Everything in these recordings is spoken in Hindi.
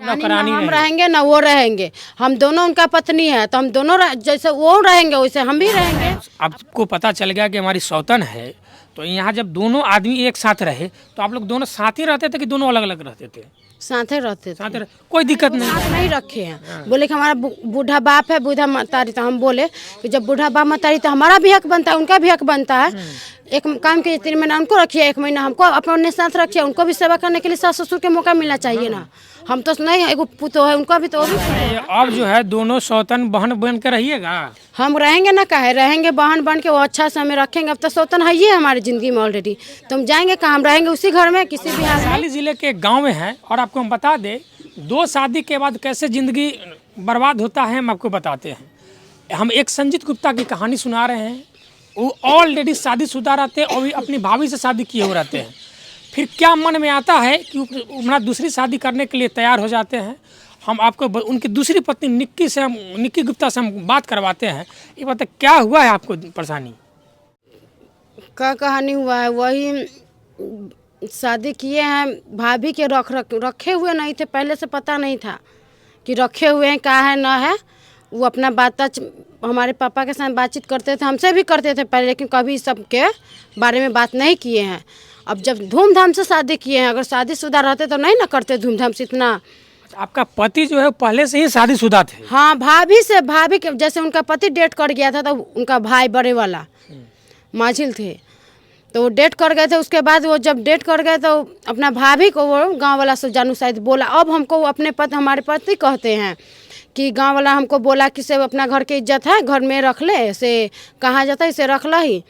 नौकरानी हम रहेंगे ना वो रहेंगे, हम दोनों उनका पत्नी है तो हम दोनों जैसे वो रहेंगे वैसे हम भी रहेंगे। आपको पता चल गया कि हमारी सौतन है, तो यहाँ जब दोनों आदमी एक साथ रहे तो आप लोग दोनों साथ ही रहते थे कि दोनों अलग अलग रहते थे? साथे रहते थे। कोई दिक्कत नहीं? साथ नहीं रखे हैं। बोले कि हमारा बूढ़ा बाप है, बूढ़ा मतारी, तो हम बोले कि जब बूढ़ा बाप मतारी तो हमारा भी हक बनता है, उनका भी हक बनता है। एक काम कीजिए, 3 महीना उनको रखिए, 1 महीना हमको अपने साथ रखिए, उनको भी सेवा करने के लिए सास ससुर के मौका मिलना चाहिए ना। हम तो नहीं, एगो पुतो है उनका भी, तो वो भी अब जो है दोनों सौतन बहन बन के रहिएगा? हम रहेंगे ना, काहे रहेंगे बहन बन के, वो अच्छा से हमें रखेंगे। अब तो सौतन है ही हमारी ज़िंदगी में ऑलरेडी, तो हम जाएंगे कहाँ, हम रहेंगे उसी घर में किसी भी हाल में। वैशाली जिले के गांव में है। और आपको हम बता दें, 2 शादी के बाद कैसे ज़िंदगी बर्बाद होता है हम आपको बताते हैं। हम एक संजीत गुप्ता की कहानी सुना रहे हैं। वो ऑलरेडी शादीशुदा रहते हैं और भी अपनी भाभी से शादी किए हुए रहते हैं। फिर क्या मन में आता है कि अपना दूसरी शादी करने के लिए तैयार हो जाते हैं। हम आपको उनकी दूसरी पत्नी निक्की गुप्ता से हम बात करवाते हैं। ये बताइए क्या हुआ है आपको परेशानी? क्या कहानी हुआ है, वही शादी किए हैं, भाभी के रखे हुए नहीं थे, पहले से पता नहीं था कि रखे हुए हैं, क्या है ना है। वो अपना बात हमारे पापा के साथ बातचीत करते थे, हमसे भी करते थे पहले, लेकिन कभी सबके बारे में बात नहीं किए हैं। अब जब धूमधाम से शादी किए हैं, अगर शादीशुदा रहते तो नहीं ना करते धूमधाम से इतना। आपका पति जो है पहले से ही शादीशुदा थे? हाँ, भाभी के जैसे उनका पति डेट कर गया था, तो उनका भाई बड़े वाला माझिल थे, तो वो डेट कर गए थे। उसके बाद वो जब डेट कर गए तो अपना भाभी को वो गांव वाला से जानू शायद बोला। अब हमको अपने हमारे पति कहते हैं कि गांव वाला हमको बोला कि से अपना घर की इज्जत है, घर में रख ले, से कहाँ जाता है इसे रख ला ही।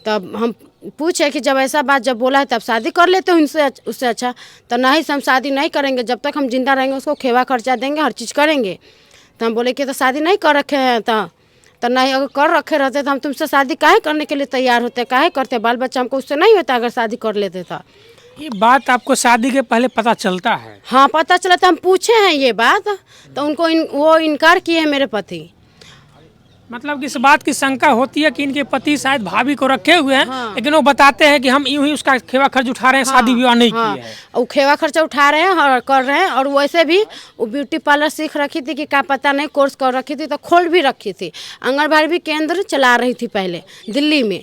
तब हम पूछे कि जब ऐसा बात जब बोला है तब शादी कर लेते हो उनसे, उससे अच्छा तो नहीं, हम शादी नहीं करेंगे, जब तक हम जिंदा रहेंगे उसको खेवा खर्चा देंगे, हर चीज़ करेंगे। तो हम बोले कि तो शादी नहीं कर रखे हैं, तो नहीं, अगर कर रखे रहते तो हम तुमसे शादी काहे करने के लिए तैयार होते, काहे करते, बाल बच्चा हमको उससे नहीं होता अगर शादी कर लेते तो। ये बात आपको शादी के पहले पता चलता है? हाँ, पता चला, तो हम पूछे हैं ये बात, तो उनको वो इनकार किए हैं मेरे पति। मतलब इस बात की शंका होती है कि इनके पति शायद भाभी को रखे हुए हैं। हाँ। लेकिन वो बताते हैं कि हम यूं ही उसका खेवा खर्च उठा रहे हैं, शादी विवाह नहीं किए हैं। वो खेवा खर्चा उठा रहे हैं और कर रहे हैं। और वैसे भी वो ब्यूटी पार्लर सीख रखी थी कि क्या पता नहीं, कोर्स कर रखी थी, तो खोल भी रखी थी, आंगनबाड़ी भी केंद्र चला रही थी पहले दिल्ली में।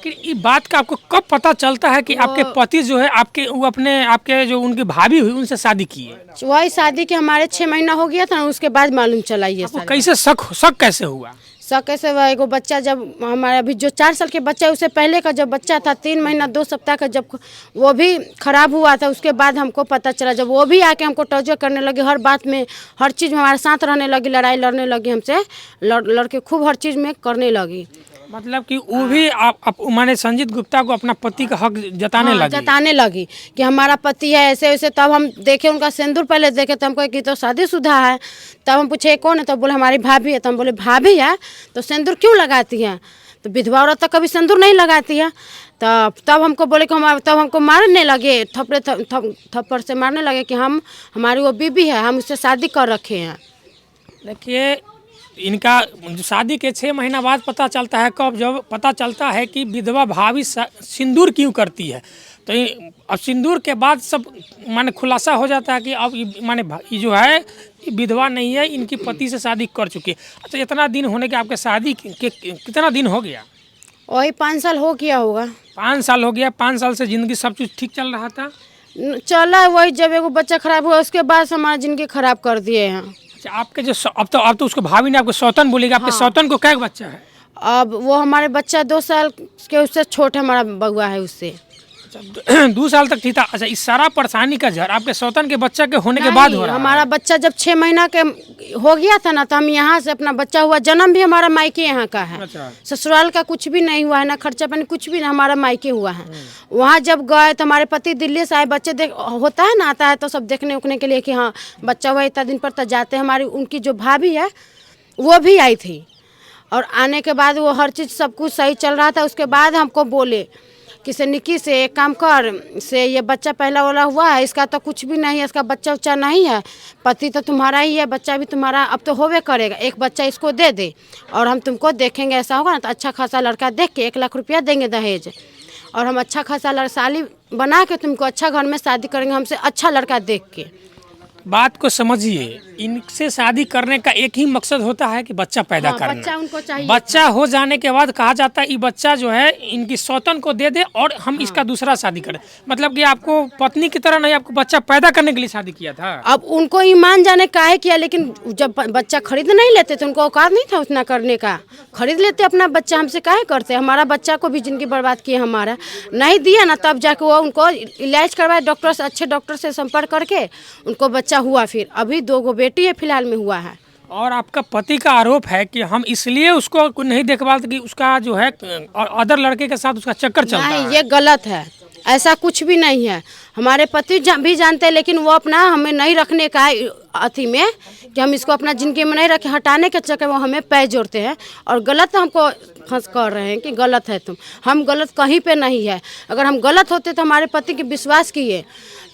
ये बात का आपको कब पता चलता है कि आपके पति जो है आपके जो उनकी भाभी हुई उनसे शादी की है? वही शादी के हमारे 6 महीना हो गया था, उसके बाद मालूम चला ये सारा। कैसे शक कैसे हुआ? शक कैसे हुआ, एगो बच्चा जब हमारा अभी जो 4 साल के बच्चा है, उससे पहले का जब बच्चा था 3 महीना 2 सप्ताह का, जब वो भी खराब हुआ था, उसके बाद हमको पता चला। जब वो भी आके हमको टॉर्चर करने लगी, हर बात में, हर चीज़ में हमारे साथ रहने लगी, लड़ाई लड़ने लगी हमसे, लड़के खूब हर चीज़ में करने लगी। मतलब कि वो भी आप माने संजीत गुप्ता को अपना पति का हक जताने लगी कि हमारा पति है ऐसे वैसे। तब हम देखे उनका सिंदूर, पहले देखे तो हमको कि तो शादीशुदा है। तब हम पूछे कौन है, तो बोले हमारी भाभी है। तो हम बोले भाभी है तो सिंदूर क्यों लगाती है, तो विधवा औरत तो कभी सिंदूर नहीं लगाती है। तब हमको बोले कि तब हमको मारने लगे, थप्पड़ से मारने लगे कि हमारी वो बीबी है, हम उससे शादी कर रखे हैं। देखिए, इनका शादी के 6 महीना बाद पता चलता है, कब, जब पता चलता है कि विधवा भाभी सिंदूर क्यों करती है। तो अब सिंदूर के बाद सब माने खुलासा हो जाता है कि अब माने ये जो है विधवा नहीं है, इनकी पति से शादी कर चुकी है। अच्छा, इतना दिन होने के आपके शादी के कितना दिन हो गया? वही 5 साल हो गया होगा। 5 साल हो गया। 5 साल से ज़िंदगी सब चीज़ ठीक चल रहा था? चला, वही जब एगो बच्चा खराब हुआ उसके बाद हमारा ज़िंदगी खराब कर दिए हैं। आपके जो अब तो उसको भाभी ने आपको सौतन बोलेगा। आपके सौतन को क्या बच्चा है? अब वो हमारे बच्चा 2 साल के उससे छोटे हमारा बउआ है उससे। 2 साल तक थी था। अच्छा, इस सारा परेशानी का जड़ आपके सौतन के बच्चा के होने के बाद हो रहा है? हमारा बच्चा जब 6 महीना के हो गया था ना, तो हम यहाँ से अपना बच्चा हुआ, जन्म भी हमारा मायके यहाँ का है। अच्छा। ससुराल का कुछ भी नहीं हुआ है, ना खर्चा पानी कुछ भी, हमारा मायके हुआ है। वहाँ जब गए तो हमारे पति दिल्ली से आए, बच्चे होता है ना, आता है तो सब देखने उखने के लिए कि हाँ बच्चा हुआ, इतना दिन पर तो जाते हैं। हमारी उनकी जो भाभी है वो भी आई थी, और आने के बाद वो हर चीज़ सब कुछ सही चल रहा था। उसके बाद हमको बोले कि से निकी से एक काम कर, से ये बच्चा पहला वाला हुआ है, इसका तो कुछ भी नहीं है, इसका बच्चा उच्चा नहीं है, पति तो तुम्हारा ही है, बच्चा भी तुम्हारा अब तो होवे करेगा, एक बच्चा इसको दे दे और हम तुमको देखेंगे। ऐसा होगा ना तो अच्छा खासा लड़का देख के 1 लाख रुपया देंगे दहेज, और हम अच्छा खासा साली बना के तुमको अच्छा घर में शादी करेंगे, हमसे अच्छा लड़का देख के। बात को समझिए, इनसे शादी करने का एक ही मकसद होता है कि बच्चा पैदा हाँ, करना। बच्चा उनको चाहिए। बच्चा हो जाने के बाद कहा जाता है ये बच्चा जो है इनकी सौतन को दे दे और हम इसका दूसरा शादी करें। मतलब कि आपको पत्नी की तरह नहीं, आपको बच्चा पैदा करने के लिए शादी किया था। अब उनको ईमान जाने काहे किया, लेकिन जब बच्चा खरीद नहीं लेते थे, उनको औकात नहीं था उतना करने का। खरीद लेते अपना बच्चा, हमसे काहे करते। हमारा बच्चा को भी जिंदगी बर्बाद किए, हमारा नहीं दिया ना, तब जाके वो उनको इलाज करवाए डॉक्टर से, अच्छे डॉक्टर से संपर्क करके उनको बच्चा हुआ। फिर अभी 2 बेटी है फिलहाल में हुआ है। और आपका पति का आरोप है कि हम इसलिए उसको नहीं देखभाल कि उसका जो है अदर लड़के के साथ उसका चक्कर चलता है। नहीं, ये गलत है, ऐसा कुछ भी नहीं है। हमारे पति भी जानते हैं, लेकिन वो अपना हमें नहीं रखने का अथी में कि हम इसको अपना जिंदगी में नहीं रखे, हटाने के चक्कर में हमें पैर जोड़ते हैं और गलत हमको फंस कर रहे हैं कि गलत है तुम। हम गलत कहीं पे नहीं है। अगर हम गलत होते तो हमारे पति के विश्वास किए,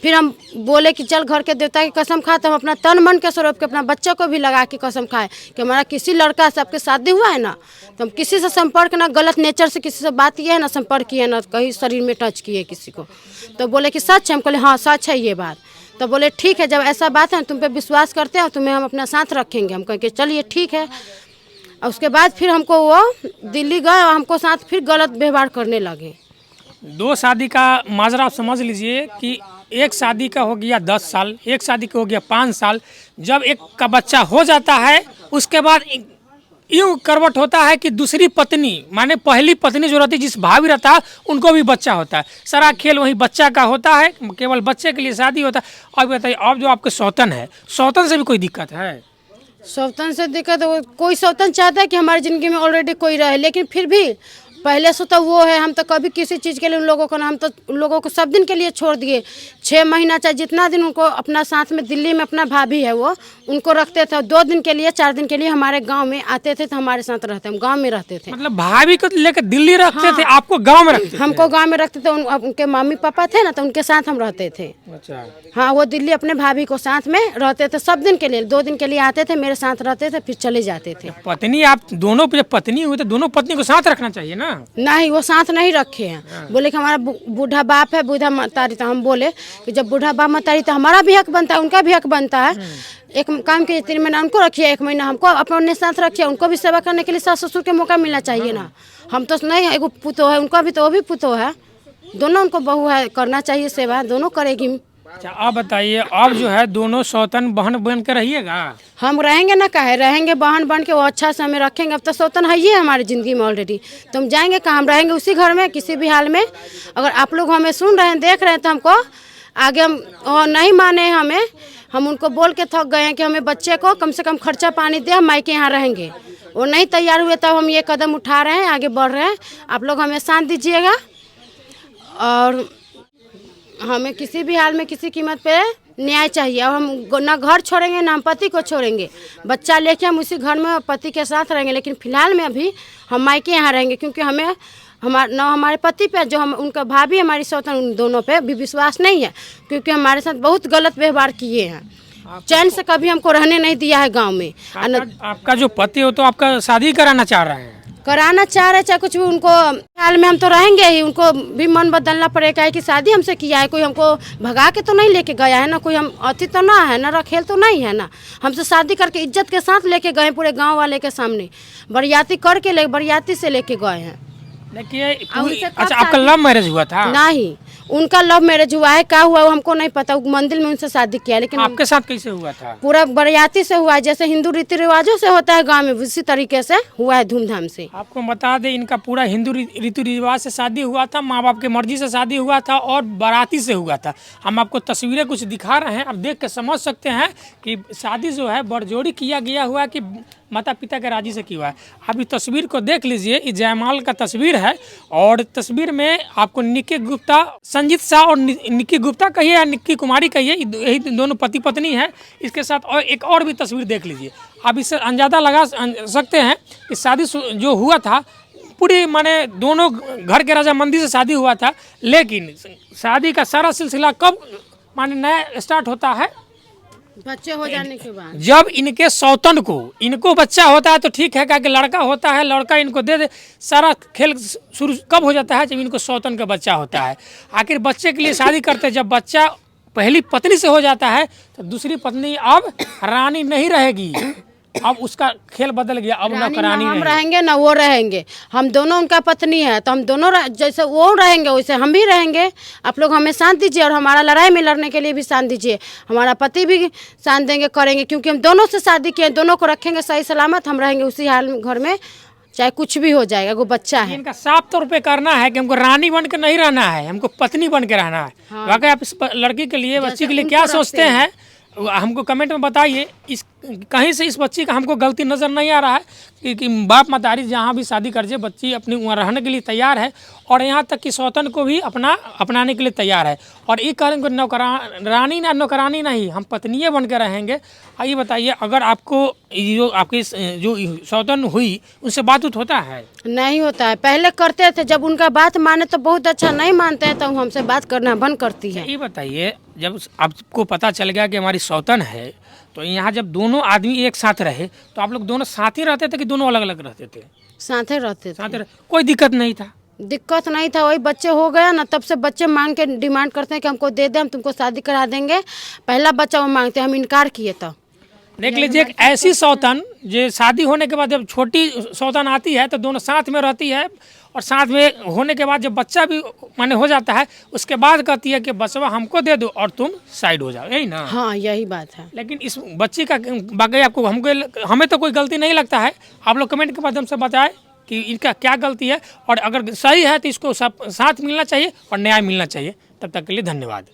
फिर हम बोले कि चल घर के देवता की कसम खा, तो हम अपना तन मन के स्वरूप के अपना बच्चा को भी लगा के कसम खाए कि हमारा किसी लड़का से आपके शादी हुआ है ना, तो हम किसी से संपर्क ना, गलत नेचर से किसी से बात किए है ना, संपर्क किए ना, कहीं शरीर में टच किए किसी को। तो बोले कि सच है। हम बोले हाँ सच है ये बात। तो बोले ठीक है, जब ऐसा बात है तुम पे विश्वास करते हैं, तुम्हें हम अपना साथ रखेंगे। हम कहेंगे चलिए ठीक है। और उसके बाद फिर हमको वो दिल्ली गए और हमको साथ फिर गलत व्यवहार करने लगे। 2 शादी का माजरा आप समझ लीजिए कि एक शादी का हो गया 10 साल, एक शादी का हो गया 5 साल। जब एक का बच्चा हो जाता है उसके बाद यूँ करवट होता है कि दूसरी पत्नी, माने पहली पत्नी जो रहती है, जिस भाभी रहता है, उनको भी बच्चा होता है। सारा खेल वही बच्चा का होता है, केवल बच्चे के लिए शादी होता है। अब बताइए, अब जो आपके सौतन है, सौतन से भी कोई दिक्कत है? सौतन से दिक्कत, कोई सौतन चाहता है कि हमारी ज़िंदगी में ऑलरेडी कोई रहे, लेकिन फिर भी पहले से तो वो है। हम तो कभी किसी चीज़ के लिए उन लोगों को ना, हम तो उन लोगों को सब दिन के लिए छोड़ दिए। 6 महीना चाहे जितना दिन उनको अपना साथ में, दिल्ली में अपना भाभी है वो, उनको रखते थे। 2 दिन के लिए 4 दिन के लिए हमारे गांव में आते थे, तो हमारे साथ रहते, हम गांव में रहते थे। मतलब भाभी को लेकर दिल्ली रखते थे, आपको गाँव में रखते थे? हमको गांव में रखते थे। उनके मम्मी पापा थे ना, तो उनके साथ हम रहते थे। अच्छा। हाँ, वो दिल्ली अपने भाभी को साथ में रहते थे सब दिन के लिए। 2 दिन के लिए आते थे, मेरे साथ रहते थे, फिर चले जाते थे। पत्नी, आप दोनों जब पत्नी हुई तो दोनों पत्नी को साथ रखना चाहिए ना? नहीं, वो साथ नहीं रखे हैं। बोले कि हमारा बूढ़ा बाप है, बूढ़ा मतारी। तो हम बोले कि जब बूढ़ा बाप मतारी तो हमारा भी हक बनता है, उनका भी हक बनता है। एक काम कीजिए, 3 महीना उनको रखिए, 1 महीना हमको अपने साथ रखिए। उनको भी सेवा करने के लिए सास ससुर के मौका मिलना चाहिए ना। हम तो नहीं, एगो पुतो है उनका भी, तो वो भी पुतो है, दोनों उनको बहू है, करना चाहिए सेवा, दोनों करेगी। अच्छा, आप बताइए, अब जो है दोनों सौतन बहन बन के रहिएगा? हम रहेंगे ना, काहे रहेंगे, बहन बन के वो अच्छा से हमें रखेंगे। अब तो सौतन है ही है हमारी ज़िंदगी में ऑलरेडी, तो हम जाएंगे कहाँ? हम रहेंगे उसी घर में किसी भी हाल में। अगर आप लोग हमें सुन रहे हैं, देख रहे हैं, तो हमको आगे हम नहीं माने हमें, हम उनको बोल के थक गए हैं कि हमें बच्चे को कम से कम खर्चा पानी दे, हम मायके यहाँ रहेंगे। वो नहीं तैयार हुए, तब हम ये कदम उठा रहे हैं, आगे बढ़ रहे हैं। आप लोग हमें साथ दीजिएगा और हमें किसी भी हाल में किसी कीमत पे न्याय चाहिए। और हम ना घर छोड़ेंगे, ना हम पति को छोड़ेंगे। बच्चा लेके हम उसी घर में पति के साथ रहेंगे, लेकिन फिलहाल में अभी हम मायके यहाँ रहेंगे, क्योंकि हमें हमारे पति पे, जो हम उनका भाभी हमारी सौतन, उन दोनों पे भी विश्वास नहीं है, क्योंकि हमारे साथ बहुत गलत व्यवहार किए हैं। चैन से कभी हमको रहने नहीं दिया है गाँव में। आपका जो पति हो तो आपका शादी कराना चाह रहे हैं? कराना चाह रहे, चाहे कुछ भी, उनको हाल में हम तो रहेंगे ही। उनको भी मन बदलना पड़ेगा कि शादी हमसे किया है, कोई हमको भगा के तो नहीं लेके गया है ना, कोई हम अति तो ना है ना, रखेल तो नहीं है ना। हमसे शादी करके इज्जत के साथ लेके गए, पूरे गांव वाले के सामने बरियाती करके बरियाती से लेके गए हैं। देखिए, अच्छा, आपका लव मैरिज हुआ था? नहीं, उनका लव मैरिज हुआ है। क्या हुआ वो हमको नहीं पता, मंदिर में उनसे शादी किया, लेकिन आपके साथ कैसे हुआ था? पूरा बरियाती से हुआ है, जैसे हिंदू रीति रिवाजों से होता है गांव में, उसी तरीके से हुआ है, धूमधाम से। आपको बता दें, इनका पूरा हिंदू रीति रिवाज से शादी हुआ था, माँ बाप की मर्जी से शादी हुआ था और बाराती से हुआ था। हम आपको तस्वीरें कुछ दिखा रहे हैं, आप देख के समझ सकते हैं कि शादी जो है बड़जोड़ी किया गया हुआ है कि माता पिता के राजी से किया है। आप इस तस्वीर को देख लीजिए, ये जयमाल का तस्वीर है और तस्वीर में आपको निक्की गुप्ता, संजीत शाह और निक्की गुप्ता कहिए या निक्की कुमारी कहिए, यही दोनों पति पत्नी हैं। इसके साथ और एक और भी तस्वीर देख लीजिए, आप इससे अंदाजा लगा सकते हैं कि शादी जो हुआ था पूरी, माने दोनों घर के रजामंदी से शादी हुआ था। लेकिन शादी का सारा सिलसिला कब माने नया स्टार्ट होता है? बच्चे हो जाने के बाद। जब इनके सौतन को, इनको बच्चा होता है तो ठीक है, क्या कि लड़का होता है, लड़का इनको दे दे। सारा खेल शुरू कब हो जाता है? जब इनको सौतन का बच्चा होता है। आखिर बच्चे के लिए शादी करते हैं, जब बच्चा पहली पत्नी से हो जाता है तो दूसरी पत्नी अब रानी नहीं रहेगी, अब उसका खेल बदल गया, अब नौकरानी हम रहेगी। रहेंगे ना वो रहेंगे, हम दोनों उनका पत्नी है तो हम दोनों जैसे वो रहेंगे वैसे हम भी रहेंगे। आप लोग हमें साथ दीजिए और हमारा लड़ाई में लड़ने के लिए भी साथ दीजिए, हमारा पति भी साथ देंगे करेंगे, क्योंकि हम दोनों से शादी किए, दोनों को रखेंगे सही सलामत, हम रहेंगे उसी हाल में घर में, चाहे कुछ भी हो जाएगा। वो बच्चा है, इनका साफ तौर पे करना है कि हमको रानी बन के नहीं रहना है, हमको पत्नी बन के रहना है। हाँ। वाकई आप इस लड़की के लिए, बच्ची के लिए क्या सोचते हैं हमको कमेंट में बताइए। इस कहीं से इस बच्ची का हमको गलती नज़र नहीं आ रहा है कि बाप मतारी जहाँ भी शादी कर जाए बच्ची अपनी वहाँ रहने के लिए तैयार है, और यहाँ तक कि सौतन को भी अपनाने के लिए तैयार है। और ये करेंगे रानी ना नौकरानी नहीं, हम पत्नियाँ बन के रहेंगे। आइए बताइए, अगर आपको जो आपकी जो सौतन हुई उनसे बात होता है? नहीं होता है, पहले करते थे, जब उनका बात माने तो बहुत अच्छा, नहीं मानते हैं तो हमसे बात करना बंद करती है। ये बताइए, जब आपको पता चल गया कि हमारी सौतन है, तो यहाँ जब दोनों आदमी एक साथ रहे तो आप लोग दोनों साथ ही रहते थे कि दोनों अलग अलग रहते थे? साथे रहते थे, साथ रहे, कोई दिक्कत नहीं था? दिक्कत नहीं था, वही बच्चे हो गया ना, तब से बच्चे मांग के डिमांड करते हैं कि हमको दे दे, हम तुमको शादी करा देंगे। पहला बच्चा वो मांगते हैं, हम इनकार किए तो। देख लीजिए, एक ऐसी सौतन जो शादी होने के बाद जब छोटी सौतन आती है तो दोनों साथ में रहती है, और साथ में होने के बाद जब बच्चा भी माने हो जाता है उसके बाद कहती है कि बचवा हमको दे दो और तुम साइड हो जाओ, यही ना? हाँ यही बात है। लेकिन इस बच्ची का बाकी आपको हमें तो कोई गलती नहीं लगता है। आप लोग कमेंट के माध्यम से बताएं कि इनका क्या गलती है, और अगर सही है तो इसको साथ मिलना चाहिए और न्याय मिलना चाहिए। तब तक के लिए धन्यवाद।